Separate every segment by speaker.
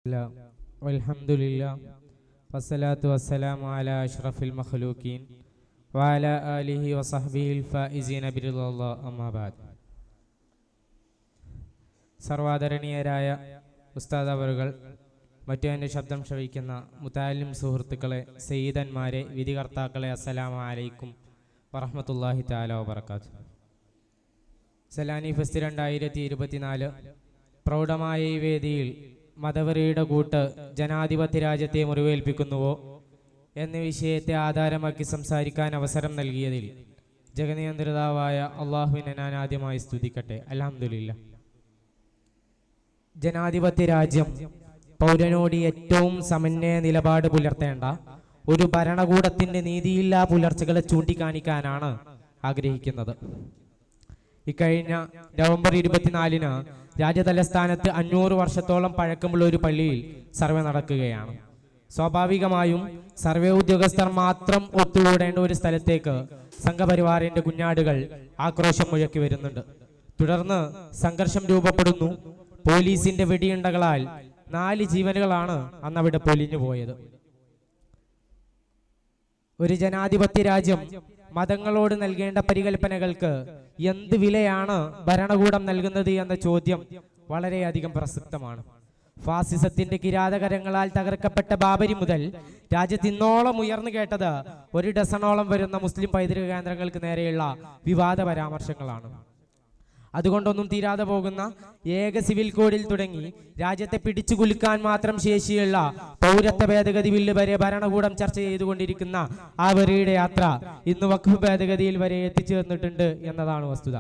Speaker 1: അൽഹംദുലില്ലാ വസ്സലാത്തു വസ്സലാമു അലാ അഷ്റഫിൽ മഖ്ലൂഖീൻ വഅലാ ആലിഹി വസഹ്ബിഹിൽ ഫായിസീന ബിറിദല്ലാഹ് അമ്മാ ബഅദ്. സർവാദരണീയരായ ഉസ്താദ് അവറുകൾ, മറ്റു എൻ്റെ ശബ്ദം ശ്രവിക്കുന്ന മുതഅല്ലിം സുഹൃത്തുക്കളെ, സയ്യിദന്മാരെ, വിധികർത്താക്കളെ, അസ്സലാമു അലൈക്കും വറഹ്മത്തുള്ളാഹി തആല വബറകാതുഹു. സലാനി ഫെസ്റ്റ് 2024 പ്രൗഢമായ ഈ വേദിയിൽ മതവെറിയുടെ കൂട്ട് ജനാധിപത്യ രാജ്യത്തെ മുറിവേൽപ്പിക്കുന്നുവോ എന്ന വിഷയത്തെ ആധാരമാക്കി സംസാരിക്കാൻ അവസരം നൽകിയതിൽ ജഗനിയന്ത്രിതാവായ അള്ളാഹുവിനെ ഞാൻ ആദ്യമായി സ്തുതിക്കട്ടെ. അൽഹംദുലില്ലാ. ജനാധിപത്യ രാജ്യം പൗരനോട് ഏറ്റവും സമന്വയ നിലപാട് പുലർത്തേണ്ട ഒരു ഭരണകൂടത്തിന്റെ നീതിയില്ലാ പുലർച്ചകളെ ചൂണ്ടിക്കാണിക്കാനാണ് ആഗ്രഹിക്കുന്നത്. ഇക്കഴിഞ്ഞ നവംബർ 24 രാജ്യതലസ്ഥാനത്ത് 500 വർഷത്തോളം പഴക്കമുള്ള ഒരു പള്ളിയിൽ സർവേ നടക്കുകയാണ്. സ്വാഭാവികമായും സർവേ ഉദ്യോഗസ്ഥർ മാത്രം ഒത്തുകൂടേണ്ട ഒരു സ്ഥലത്തേക്ക് സംഘപരിവാറിന്റെ കുഞ്ഞാടുകൾ ആക്രോശം മുഴക്കി വരുന്നുണ്ട്. തുടർന്ന് സംഘർഷം രൂപപ്പെടുന്നു. പോലീസിന്റെ വെടിയുണ്ടകളാൽ 4 ജീവനുകളാണ് അന്നവിടെ പൊലിഞ്ഞു പോയത്. ഒരു ജനാധിപത്യ രാജ്യം മതങ്ങളോട് നൽകേണ്ട പരികൽപ്പനകൾക്ക് എന്ത് വിലയാണ് ഭരണകൂടം നൽകുന്നത് എന്ന ചോദ്യം വളരെയധികം പ്രസക്തമാണ്. ഫാസിസത്തിന്റെ കിരാതകരങ്ങളാൽ തകർക്കപ്പെട്ട ബാബരി മുതൽ രാജ്യത്ത് ഇന്നോളം ഉയർന്നു കേട്ടത് 1 ഡസനോളം വരുന്ന മുസ്ലിം പൈതൃക കേന്ദ്രങ്ങൾക്ക് നേരെയുള്ള വിവാദ പരാമർശങ്ങളാണ്. അതുകൊണ്ടൊന്നും തീരാതെ പോകുന്ന ഏക സിവിൽ കോഡിൽ തുടങ്ങി രാജ്യത്തെ പിടിച്ചു കുലുക്കാൻ മാത്രം ശേഷിയുള്ള പൗരത്വ ഭേദഗതി ബില്ല് വരെ ഭരണകൂടം ചർച്ച ചെയ്തുകൊണ്ടിരിക്കുന്ന ആ വെറിയുടെ യാത്ര ഇന്ന് വഖഫ് ഭേദഗതിയിൽ വരെ എത്തിച്ചേർന്നിട്ടുണ്ട് എന്നതാണ് വസ്തുത.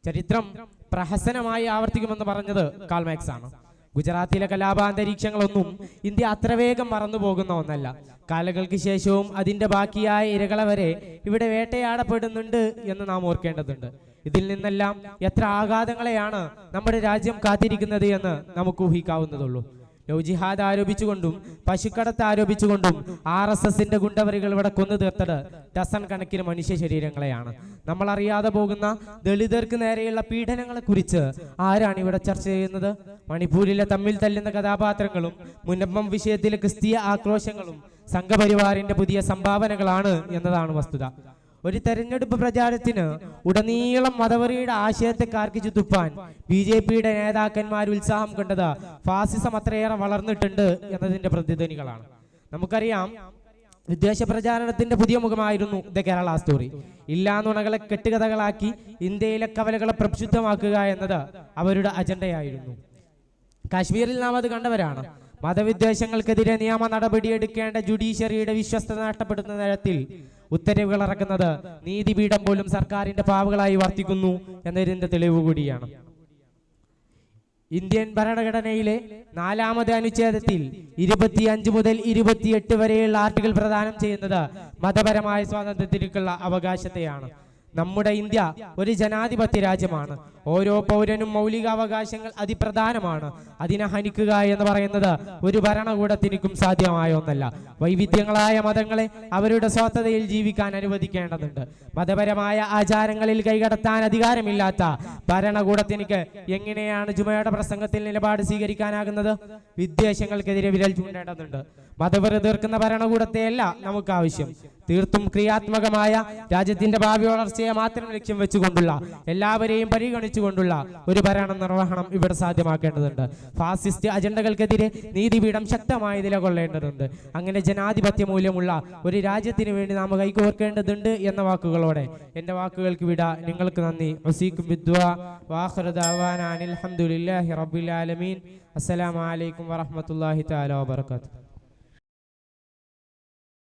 Speaker 1: ചരിത്രം പ്രഹസനമായി ആവർത്തിക്കുമെന്ന് പറഞ്ഞത് കാൾ മാർക്സ് ആണ്. ഗുജറാത്തിലെ കലാപാന്തരീക്ഷങ്ങളൊന്നും ഇന്ത്യ അത്ര വേഗം മറന്നു പോകുന്ന ഒന്നല്ല. കാലങ്ങൾക്ക് ശേഷവും അതിന്റെ ബാക്കിയായ ഇരകളെ വരെ ഇവിടെ വേട്ടയാടപ്പെടുന്നുണ്ട് എന്ന് നാം ഓർക്കേണ്ടതുണ്ട്. ഇതിൽ നിന്നെല്ലാം എത്ര ആഘാതങ്ങളെയാണ് നമ്മുടെ രാജ്യം കാത്തിരിക്കുന്നത് എന്ന് നമുക്ക് ഊഹിക്കാവുന്നതുള്ളൂ. ലവ് ജിഹാദ് ആരോപിച്ചുകൊണ്ടും പശുക്കടത്ത് ആരോപിച്ചുകൊണ്ടും RSSന്റെ ഗുണ്ടവരികൾ ഇവിടെ കൊന്നു തീർത്തത് ഡസൺ കണക്കിന് മനുഷ്യ ശരീരങ്ങളെയാണ്. നമ്മൾ അറിയാതെ പോകുന്ന ദളിതർക്ക് നേരെയുള്ള പീഡനങ്ങളെ കുറിച്ച് ആരാണ് ഇവിടെ ചർച്ച ചെയ്യുന്നത്? മണിപ്പൂരിലെ തമ്മിൽ തല്ലുന്ന കഥാപാത്രങ്ങളും മുനമ്പം വിഷയത്തിലെ ക്രിസ്തീയ ആക്രോശങ്ങളും സംഘപരിവാറിന്റെ പുതിയ സംഭാവനകളാണ് എന്നതാണ് വസ്തുത. ഒരു തെരഞ്ഞെടുപ്പ് പ്രചാരത്തിന് ഉടനീളം മതവെറിയുടെ ആശയത്തെ കാർക്കിച്ചു തുപ്പാൻ BJPയുടെ നേതാക്കന്മാർ ഉത്സാഹം കണ്ടത് ഫാസിസം അത്രയേറെ വളർന്നിട്ടുണ്ട് എന്നതിന്റെ പ്രതിധ്വനികളാണ്. നമുക്കറിയാം, വിദ്വേഷ പ്രചാരണത്തിന്റെ പുതിയ മുഖമായിരുന്നു ദ കേരള സ്റ്റോറി. ഇല്ലാന്നുണകളെ കെട്ടുകഥകളാക്കി ഇന്ത്യയിലെ കവലകളെ പ്രക്ഷുബ്ധമാക്കുക എന്നത് അവരുടെ അജണ്ടയായിരുന്നു. കാശ്മീരിൽ നാം അത് കണ്ടവരാണ്. മതവിദ്വേഷങ്ങൾക്കെതിരെ നിയമ നടപടിയെടുക്കേണ്ട ജുഡീഷ്യറിയുടെ വിശ്വസ്തത നഷ്ടപ്പെടുന്ന തരത്തിൽ ഉത്തരവുകൾ ഇറക്കുന്നത് നീതിപീഠം പോലും സർക്കാരിന്റെ പാവകളായി വർത്തിക്കുന്നു എന്നതിന്റെ തെളിവ് കൂടിയാണ്. ഇന്ത്യൻ ഭരണഘടനയിലെ 4ാമത് അനുച്ഛേദത്തിൽ 25 മുതൽ 28 വരെയുള്ള ആർട്ടിക്കിൾ പ്രദാനം ചെയ്യുന്നത് മതപരമായ സ്വാതന്ത്ര്യത്തിലേക്കുള്ള അവകാശത്തെയാണ്. നമ്മുടെ ഇന്ത്യ ഒരു ജനാധിപത്യ രാജ്യമാണ്. ഓരോ പൗരനും മൗലികാവകാശങ്ങൾ അതിപ്രധാനമാണ്. അതിനെ ഹനിക്കുക എന്ന് പറയുന്നത് ഒരു ഭരണകൂടത്തിനും സാധ്യമായ ഒന്നല്ല. വൈവിധ്യങ്ങളായ മതങ്ങളെ അവരുടെ സ്വസ്ഥതയിൽ ജീവിക്കാൻ അനുവദിക്കേണ്ടതുണ്ട്. മതപരമായ ആചാരങ്ങളിൽ കൈകടത്താൻ അധികാരമില്ലാത്ത ഭരണകൂടത്തിനിക്ക് എങ്ങനെയാണ് ജുമയുടെ പ്രസംഗത്തിൽ നിലപാട് സ്വീകരിക്കാനാകുന്നത്? വിദ്വേഷങ്ങൾക്കെതിരെ വിരൽ ചൂണ്ടേണ്ടതുണ്ട്. മതവെറി തീർക്കുന്ന ഭരണകൂടത്തെയല്ല നമുക്ക് ആവശ്യം. തീർത്തും ക്രിയാത്മകമായ രാജ്യത്തിന്റെ ഭാവി വളർച്ചയെ മാത്രം ലക്ഷ്യം വെച്ചുകൊണ്ടുള്ള, എല്ലാവരെയും പരിഗണിച്ചുകൊണ്ടുള്ള ഒരു ഭരണ നിർവഹണം ഇവിടെ സാധ്യമാക്കേണ്ടതുണ്ട്. ഫാസിസ്റ്റ് അജണ്ടകൾക്കെതിരെ നീതിപീഠം ശക്തമായി നിലകൊള്ളേണ്ടതുണ്ട്. അങ്ങനെ ജനാധിപത്യ മൂല്യമുള്ള ഒരു രാജ്യത്തിന് വേണ്ടി നാം കൈകോർക്കേണ്ടതുണ്ട് എന്ന വാക്കുകളോടെ എന്റെ വാക്കുകൾക്ക് വിട. നിങ്ങൾക്ക് നന്ദി. വസീക്കും ബിദ്ദുആ വആഖിറു ദഅവാനാ അൽഹംദുലില്ലാഹി റബ്ബിൽ ആലമീൻ. അസ്സലാമു അലൈക്കും വറഹ്മത്തുള്ളാഹി തആല വബറകാതുഹു.